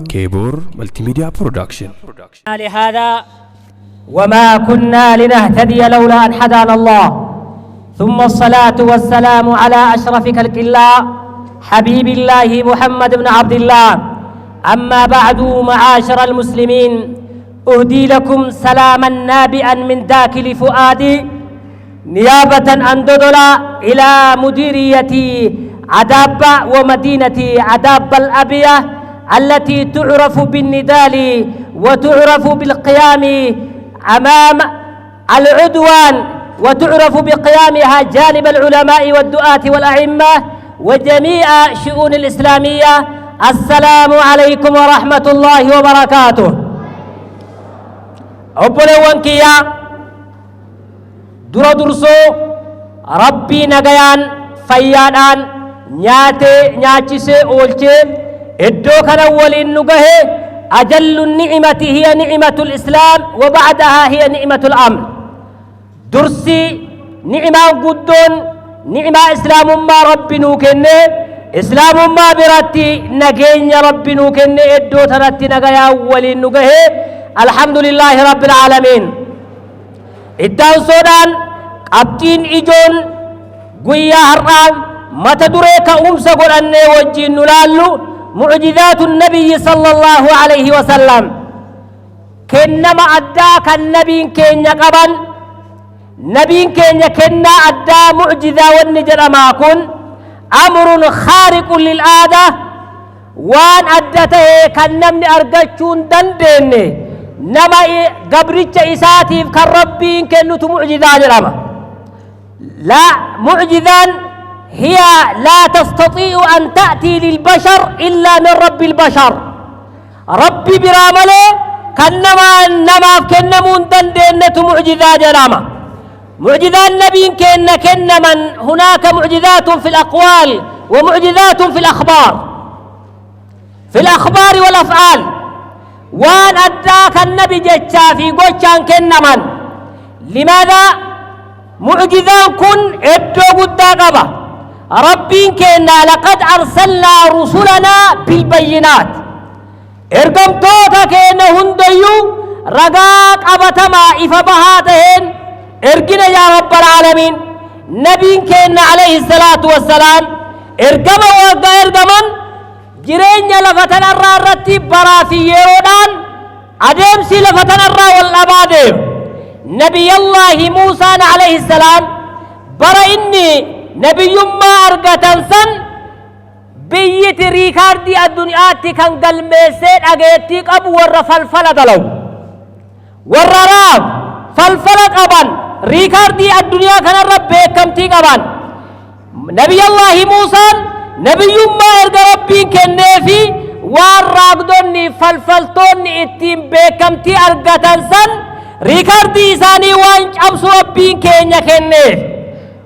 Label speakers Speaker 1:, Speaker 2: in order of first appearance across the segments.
Speaker 1: كيبور ملتي ميديا برودكشن.
Speaker 2: لهذا وما كنا لنهتدي لولا أن هدانا الله، ثم الصلاة والسلام على أشرف خلق الله حبيب الله محمد بن عبد الله. أما بعد معاشر المسلمين، أهدي لكم سلاما نابئا من داخل فؤادي نيابة عن دودولا إلى مديرية عداب ومدينة عداب الأبية التي تعرف بالنضال وتعرف بالقيام أمام العدوان، وتعرف بقيامها جانب العلماء والدعاة والأئمة وجميع شؤون الإسلامية. السلام عليكم ورحمة الله وبركاته. أبولوان كيا درو درسو ربي نغيان فيادان نياتي نياتشي أولشي إدو كان أولين نغه. أجل النعمة هي نعمة الإسلام وبعدها هي نعمة الأمن. درسي نعمة قدون نعمة إسلام ما ربي نوكنه، إسلام ما براتي نجين ربي نوكنه إدو تراتي نغيا أولين نغه. الحمد لله رب العالمين. إدان سودان قبتين إجون قويا هرام متى دريك أمسا قرأني وجين نلالو معجزات النبي صلى الله عليه وسلم. كنما أداك النبي كن قبل نبي كن كنا أدى معجزة والنجر ما كن أمر خارق للعادة، وان أدته كنمن أرجتشون دندن نما قبرتش إساتيف كالربين كنت معجزة جرما. لا معجزا هي لا تستطيع أن تأتي للبشر إلا من رب البشر. ربي برامله كنما كنمون دندنة معجزة جرما. معجزة النبي كن من هناك معجزات في الأقوال ومعجزات في الأخبار، في الأخبار والأفعال. وان أداك النبي جتشا في قوشان كن من. لماذا؟ معجزان كن ادو قداقبا ربي كنا لقد أرسلنا رسلنا بالبينات. ارقم توتا كنا هنديو رقاق أبتما إفبهاتهن ارقنا يا رب العالمين. نبي كنا عليه الصلاة والسلام ارقم وقا ارقمن جرين لفتن الرارتي برافي يرودان أدمسي لفتن الرا والأبادم. نبي الله موسى عليه السلام برا إني نبي ما أرقتن سن بيت ريكاردي الدنيا كان قلميسين أغيتيك أبو ورّا فالفلة دلو ورّا راب فالفلة أبان ريكاردي الدنيا كان الرب بيكم تيك أبان. نبي الله موسى نبي ما أرقى ربي كنفي والراقدوني فالفلتوني اتيم بيكم تي أرقتن سن ريكاردي إساني وانج أمس ربي كنيا كنف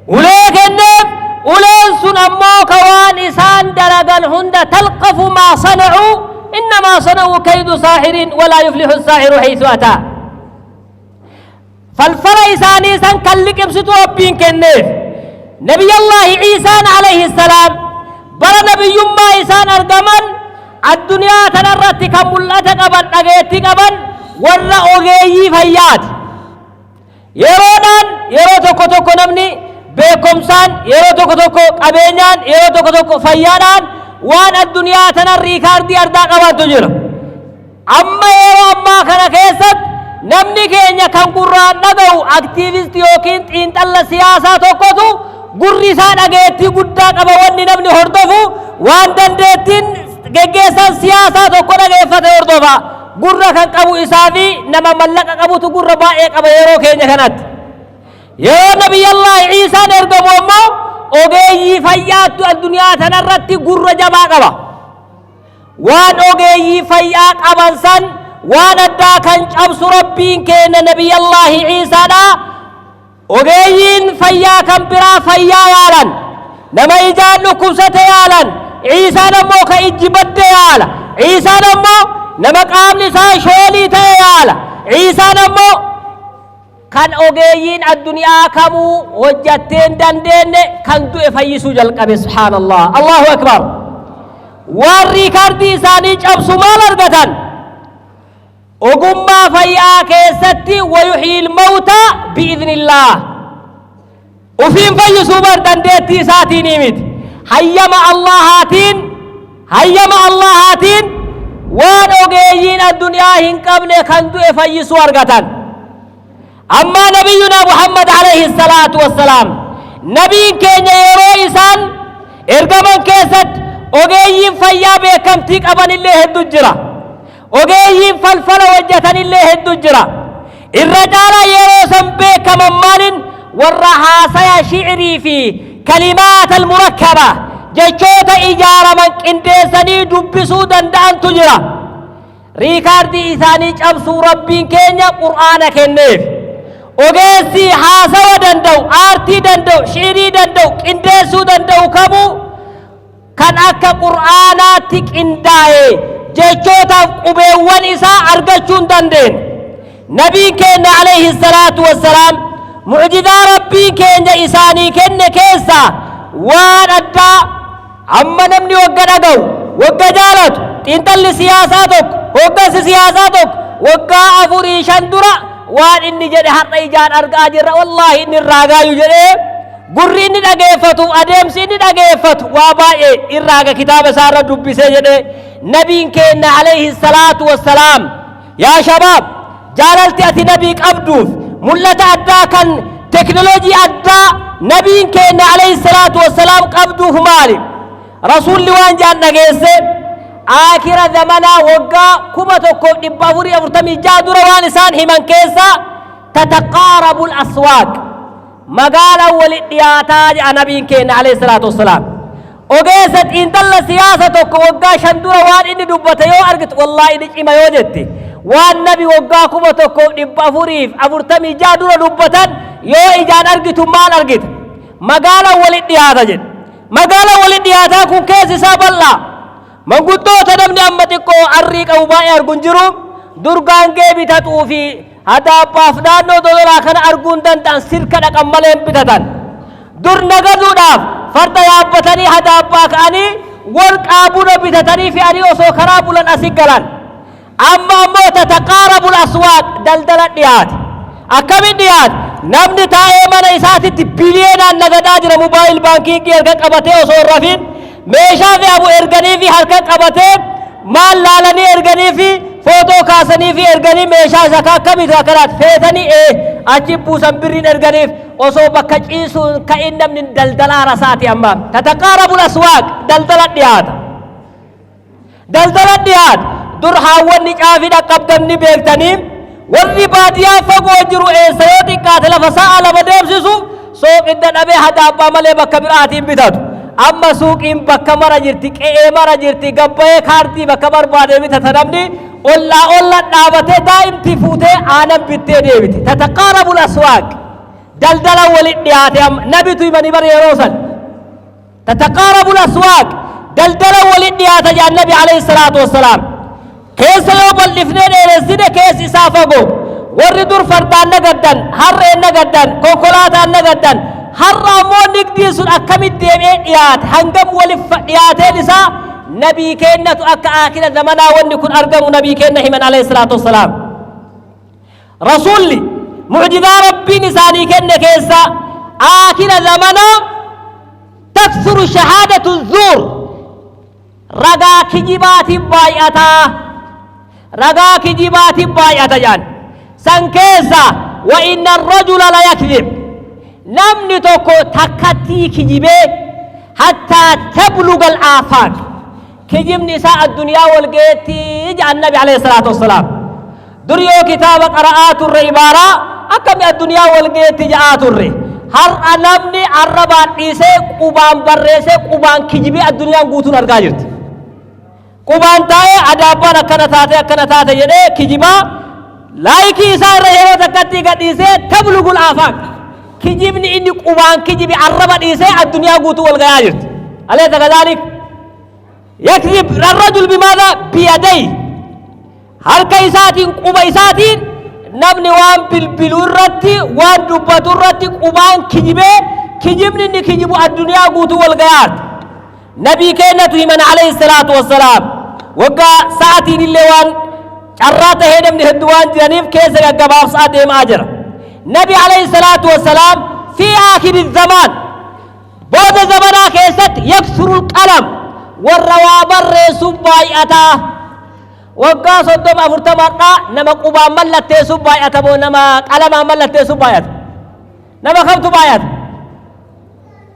Speaker 2: وليه كنف ولين سن أمو كوان إسان درقان هند تلقف ما صنعوا إنما صنعوا كيد ساحر ولا يفلح الساحر حيث أتى. فالفرع إساني سن كلك امسطو ربين كنف. نبي الله عيسى عليه السلام برا نبي ما إسان أرقمن الدنيا تنرت كمولة قبن أغيتي قبن ورّا أغيي فيات يرودان يرو توكو توكو نمني بكمسان يرو توكو توكو قبينان يرو توكو توكو فيانان وان الدنيا تنري كاردي أردا قبن تجر. أما يرو أما كان كيست نمني كينيا كان قرآن نقو أكتيفيست يوكين انت الله سياسة توكو تو قرّسان أغيتي قدّا قبواني نمني هردفو وان دندتين جيجيسان سياسة توكو نغيفة هردفا قرّا كان قبو إسافي نما ملق قبو تو قرّا بائق قبو يرو كينيا كانت. يا نبي الله عيسى نرقمو أمو أغيي فيات الدنيا تنرتي قرّا جبا قبا وان أغيي فياق أبنسان وان أدى كان شمس ربين كين نبي الله عيسى دا أغيين فياقا برا فيايالا نما إجان نكوسة يالا عيسى نمو كإجبت يالا عيسى نمو نما قام نساء شولي تيالا عيسى نمو كان أغيين الدنيا كمو وجتين دندين كان دو فيسو جلقب سبحان الله الله أكبر. warri kardii isaanii cabsu maal argatan ogummaa fayyaa keessatti wayuhiil mawta biidhnillah ufiin fayyisuu bar dandeettii isaatiin miti hayyama allahaatiin waan ogeeyyiin addunyaa hin qabne kan du'e fayyisuu argatan amma nabiyyuna muhammad alayhi salaatu wassalaam nabiin keenya yeroo isaan ergaman keessatti ogeeyyiin fayyaa beekamtii qabanillee hedduu jira ogeeyyiin falfala hojjetanillee hedduu jira irra caalaa yeroo san beekaman maalin warra haasaya shi'rii fi kalimaat almurakkaba jechoota ijaaraman qindeessanii dubbisuu danda'antu jira riikaardii isaanii cabsuu rabbiin keenya qur'aana kenneef ogeessi haasawa danda'u aartii danda'u shi'irii danda'u qindeessuu danda'u kamuu kan akka qur'aanaatti qindaa'e jechootaaf qubeewwan isaa argachuu hin dandeenye nabiin keenya alayhi salaatu wassalaam mu'jizaa rabbiin keenya isaanii kenne keessa waan addaa amma namni wagga dhaga'u wagga jaalatu xiinxalli siyaasaa tokko hoggansi siyaasaa tokko waggaa 4-5 dura waan inni jedhe har'a ijaan argaa jirra wallaahi inni raagaayu jedhee gurri inni dhageeffatu adeemsi inni dhageeffatu waa baay'ee irraaga kitaaba isaarra dubbisee jedhe nabiin keenya alayhi salaatu wassalaam yaa shabaab jaalalti ati nabii qabduuf mul'ata addaa kan teknoloojii addaa nabiin keenya alayhi salaatu wassalaam qabduuf maali rasuulli waan jaan dhageesse آخر زمنا وقا كما تكون نبافوري أفرتمي جادورا وانسان همان كيسا تتقارب الأسواق مقالا والإدياتاج نبي كين عليه الصلاة والسلام وقيست إن دل سياسة وقا شندورا وان إني دبتا يو أرقت والله إني إما يوجدتي وان نبي وقا كما تكون نبافوري أفرتمي جادورا دبتا يو إجان أرقت مال أرقت مقالا والإدياتاج مقالا والإدياتاج كون كيسي ساب الله manguddoo namni amma xiqqoo arrii qabu baay'ee arguun jiru durgaan gee bitatuu fi hadaabbaaf naannoo dodolaa kana arguun danda'an sirka dhaqan malee hin bitatan dur nagaduudhaaf farda yaabbatanii hadaabbaa ka'anii warqaa buna bitatanii fe'anii osoo karaa bulan asii galan amma ammoo tataqaarabul aswaaq daldala dhiyaate akkamiin dhiyaate namni taa'ee mana isaatitti biliyeenaan nagadaa jira mobaayil baankii erga qabatee osoo hin rafiin meeshaa fi abu erganii fi harka qabatee maal laalanii erganii fi footoo kaasanii fi erganii meeshaa isa akkamitti akkanaat feetanii achi buusan birriin erganiif osoo bakka ciisuun ka'in namni daldalaa rasaati amma tataqaarabul aswaaq daldala dhiyaata dur haawwanni caafii dhaqqabdamni beektanii warri baadiyyaa fagoo jiru eessa yoo xiqqaate lafa sa'a lama deemsisu sooqidda dhabee hadaabbaa malee bakka biraatiin bitatu amma suuqiin bakka mara jirti qe'ee mara jirti gabbayee kaartii bakka barbaade bitata namni olla dhaabatee daa'imti fuutee aanan bittee deebiti tataqaarabul aswaaq daldala walit dhiyaate amma nabitu himanii bara yeroo san tataqaarabul aswaaq daldala walit dhiyaata jaan nabi alayhi salaatu wassalaam keessa yoo bal'ifnee dheeressine keessi isaa fagoo warri dur fardaan nagaddan harreen nagaddan konkolaataan nagaddan har'a ammoo nigdiin sun akkamitti deemee dhiyaate hangam walif dhiyaateen isaa nabii keenyatu akka aakira zamanaa wanni kun argamu nabii keenya himan alayhi salaatu wassalaam rasuulli mucjizaa rabbiin isaanii kenne keessa aakira zamanaa taksuru shahaadatu zuur ragaa kijibaatiin baay'ata jaan san keessa wa inna arrajula la yakdhib namni tokko takkattii kijibee hattaa tablugal aafaaq kijibni isaa addunyaa walgeetti jedhan nabi alayhi salaatu wassalaam dur yoo kitaaba qara'aa turre ibaaraa akkami addunyaa walgeetti jedhaa turre har'a namni arrabaan dhiisee qubaan barreessee qubaan kijibee addunyaan guutuun argaa jirti qubaan taa'ee adaabbaan akkana taate jedhee kijibaa laayikii isaa irra yeroo takkattii gadhiisee tablugul aafaaq kijibni inni qubaan kijibi arraba dhiisee addunyaa guutuu wal gayaa jirti alaysa kadhalik yakzib arrajul bimaadha biyadayhi harka isaatiin quba isaatiin namni waan bilbiluu irratti waan dubbatu irratti qubaan kijibee kijibni inni kijibu addunyaa guutuu wal gayaarti نبي كينة من عليه الصلاة والسلام وقا ساعتي اللوان شراته هنا من هدوان جانب كيسا قباب ساعته ماجر نبي عليه الصلاة والسلام في آخر الزمان بعد زمنا كيست يكسر القلم والروابر سبايئتا وقا صدوم أفرتمرنا نما قبام ملت سبايئتا نما قلم ملت سبايئتا نما خمت بايئتا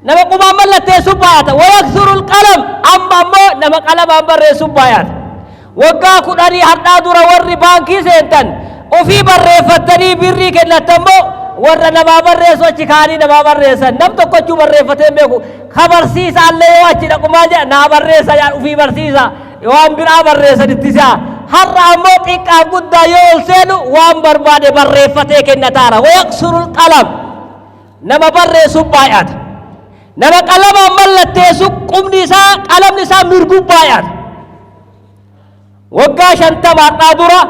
Speaker 2: نما قبام ملت سبايئتا ويكسر القلم أما نما قلم أمبر سبايئتا وقا كدري حدا دور ور بانكي سنتن وفي برفتني بري كنتمو ور نما برسو چخاني نما برسا نم تو کچو برفتن بيكو خبر سيس الله واچ نقما جا نا برسا يا وفي برسيسا وان برا برسا دتسا هر امو تيقا قد يول سينو وان برباد برفتن كنتارا ويكسر القلم نما برسو بايات نما قلم ملت سو قم نسا قلم نسا مرغو بايات وقا شنتما قادرة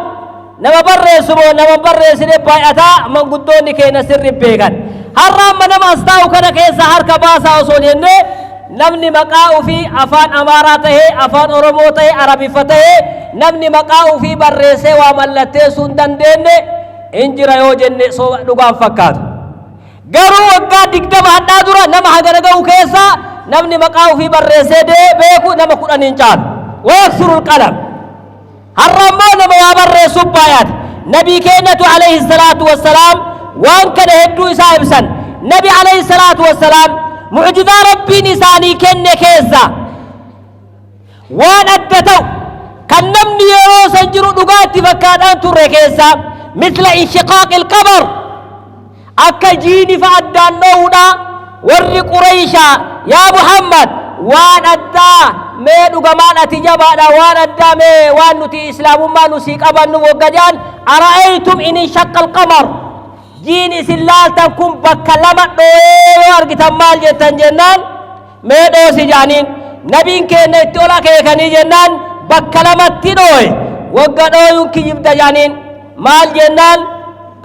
Speaker 2: نما برسمو نما برسني بايعتا من قدوني كينا سر بيغان حرام نما استاو كنا كيسا هر كباسا وصول ينه نمني مقاو في أفان أماراته أفان أرموته عربي فتاه نمني مقاو في برسي وملته سندن دينه انجر يوجن سو لغان فكات غرو وقا دقدم حدا درا نما هغرغو كيسا نمني مقاو في برسي دي بيكو نما قرآن انجان ويكسر القلم حرمان موابر سبايات نبي كينة عليه الصلاة والسلام وان كان هدو إسائبسا نبي عليه الصلاة والسلام معجزة ربي نساني كنة كيسا وان أدتو كان نمني يرو سنجرو نقاتي فكان أنتو ركيسا مثل انشقاق القبر أكا جيني فأدان نونا ور قريشا يا محمد وان أدى mee dhugamaan ati jabaadha waan addaa mee waan nuti islaamummaa nu sii qabannu waggadaan ara'aytum in shaqqa alqamar jiin isin laaltan kun bakka lama dhooyee yoo argitan maal jettan jennaan mee dhoosi jaaniin nabiin keenya itti ola keekanii jennaan bakka lamatti dhooye wagga dhooyuun kijibda jaaniin maal jennaan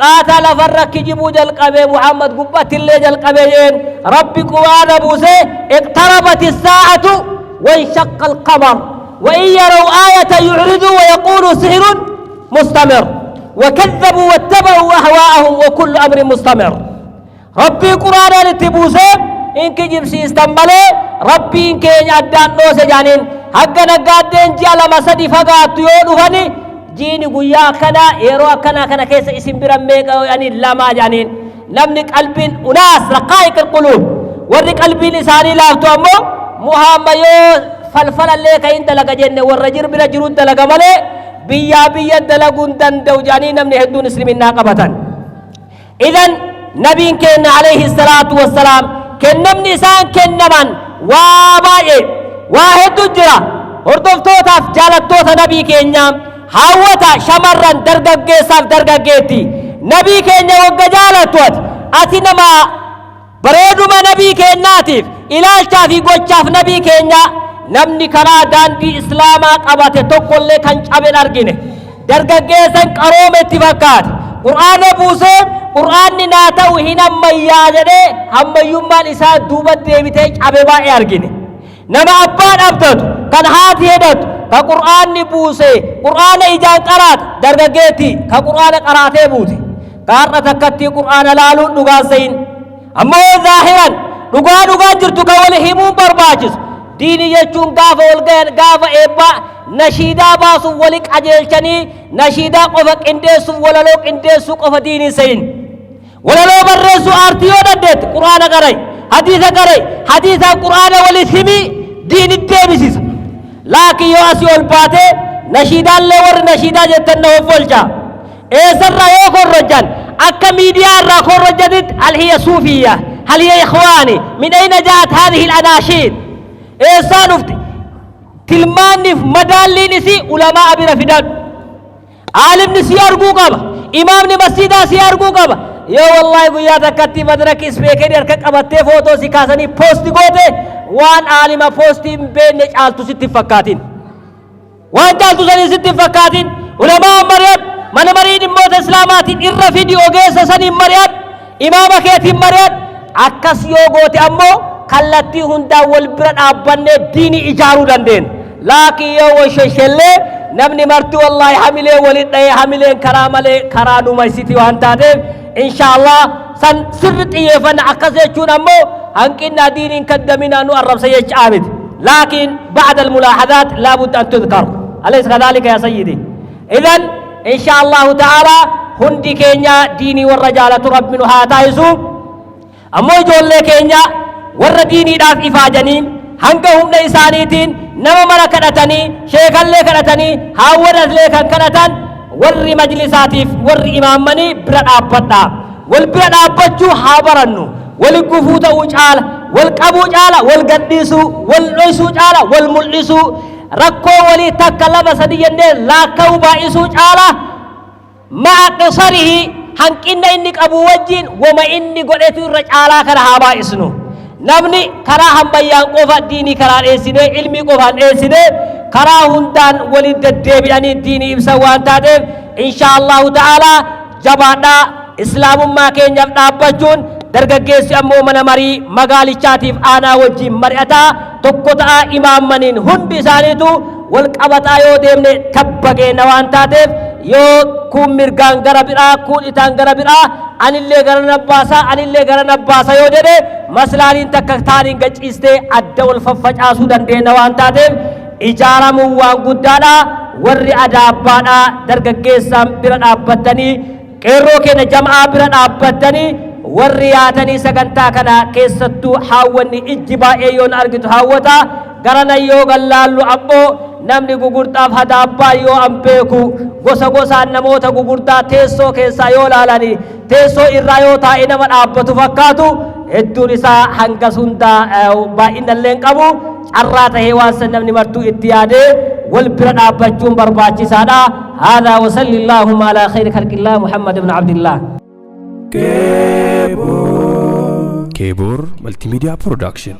Speaker 2: qaata lafarra kijibuu jalqabee muhammad gubbatillee jalqabee jeen rabbi quraana buusee iqtarabati saa'atu وانشق القمر وإن يروا آية يعرضوا ويقولوا سحر مستمر وكذبوا واتبعوا أهواءهم وكل أمر مستمر ربي قرآن التبوسة إنك جبسي استنبلي ربي إنك يعدان نوس جانين حقنا قادين جالا مسدي فقات يونو فني جيني قويا كنا يروا كنا كيس اسم برميك يعني لما جانين نمنك قلبين أناس رقائق القلوب ورق قلبين لساني لافتو أمو محمد فلفل اللي كاين دلقا جنة والرجل بلا جرود دلقا ملي بيا دلقون دندو جانين من هدو نسلمين ناقبة إذن نبي كان عليه الصلاة والسلام كن من نسان كن من وابائي واحد جرا هردف توتاف جالت توتا نبي كينيا هاوتا شمرا درقا صاف درقا جيتي نبي كينيا وقا جالت توت أتنما بريدو ما نبي كيناتيف ilaalchaa fi gochaaf nabii keenya namni karaa daandii islaamaa qabate tokkollee kan caben argine dargaggeessan qaroome itti fakkaate qur'aana buusee qur'aanni naa ta'u hin ammayyaa jedhee hammayyummaan isaa duuba deebitee cabe baay'ee argine nama abbaan abdatu kan haati hedatu ka qur'aanni buusee qur'aana ijaan qaraata dargaggeetti ka qur'aana qaraatee buute kaarra takkatti qur'aana laaluun dhugaasayin ammoo zaahiran dhugaa jirtu ka wal himuu barbaachisu diini jechuun gaafa wal gayan gaafa eebbaa nashiidaa baasuuf wali qajeelchanii nashiidaa qofa qindeessuuf walaloo qindeessuu qofa diinii sayin walaloo barreessuu aartii yoo dandeette qur'aana qaray hadiisa qur'aana walit himii diinit deebisisa laakiin yoo asii ol baate nashiidaallee warri nashiidaa jettan na hoffolcha eessarraa yoo korrojan akka miidiyaa irraa korrojanitti alhiya suufiyya هل يا إخواني من أين جاءت هذه الأناشيد إنسان تلماني مدالي نسي علماء برفدان عالم نسي أرقو قبا إمام مسجد نسي أرقو قبا يا والله قويا تكتي مدرك سبيكر يركك أبتي فوتو سكاسني بوستي قوتي وان عالم بوستي بين نجعلتو ستي فكاتين وان جعلتو ستي فكاتين علماء مريم من مريد موت إسلامات إرفدي أوغيس سني مريم إمام كيتي مريم akkas yoo goote ammoo kallatti hunda wal bira dhaabbanne diini ijaaruu dandeenya. Laakiin yoo washashellee namni martuu wallahi hamilee walit dhahee hamileen karaa malee karaa dhumaysiti waan taateef inshaallah san sirri xiyyeeffanna akkas jechuun ammoo hanqina diiniin kaddaminaa nu arrabsa jechaa miti. لكن بعد الملاحظات لابد أن تذكر أليس كذلك يا سيدي؟ إذن إن شاء الله تعالى هندي كينيا ديني والرجالة رب من هاتايسو أمو يجول كينيا ور ديني داف إفاجنين هنكهم نيسانيتين نما مركنتني شيخا لكنتني هاورز لكن كنتن ور مجلساتيف ور إمامني برد أبدا والبرد أبجو حابرنو والقفوت وجعل والقبو جعل والقديسو والعيسو جعل والملعسو ركو ولي تكلم سديا لا كوبا إسو جعل مع قصره هنك إنك أبو وجين وما إني قلت الرجالة كرهابا إسنو نمني كراهم بيان قفا ديني كران إسنه علمي قفا إسنه كراهم دان ولد الدب يعني ديني إبسوان تادب إن شاء الله تعالى جبانا إسلام ما كين جبنا بجون dargaggeessi ammoo mana marii magaalichaatiif aanaa wajjin mari'ataa tokko ta'a imaammaniin hundi isaaniitu wal qabataa yoo deemne tabbageena waan taateef yoo kun mirgaan gara biraa kun itaan gara biraa anillee gara nabbaasa yoo jedhe maslaaniin takka taaniin gaciistee adda wal faffacaasuu dandeenya waan taateef ijaaramuun waan guddaadha. Warri adaabbaadha dargaggeessaan bira dhaabbatanii qeerroo keenya jam'aa bira dhaabbatanii warri yaatanii sagantaa kana keessattuu haawwanni ijji baay'ee yoon argitu haawwata garana yoo gallaallu ammoo namni gugurdaaf hadaabbaa yoo an beeku gosa gosaan namoota gugurdaa teessoo keessaa yoo laalanii teessoo irraa yoo taa'e nama dhaabbatu fakkaatu hedduun isaa hangas hundaa baay'inallee hin qabu carraa tahee waan san namni martuu itti yaadee wal bira dhaabbachuun barbaachisaadha. Haadaa wa sallallahu ala khayri khalqillah Muhammad ibn Abdillah.
Speaker 1: Kebor Multimedia Production.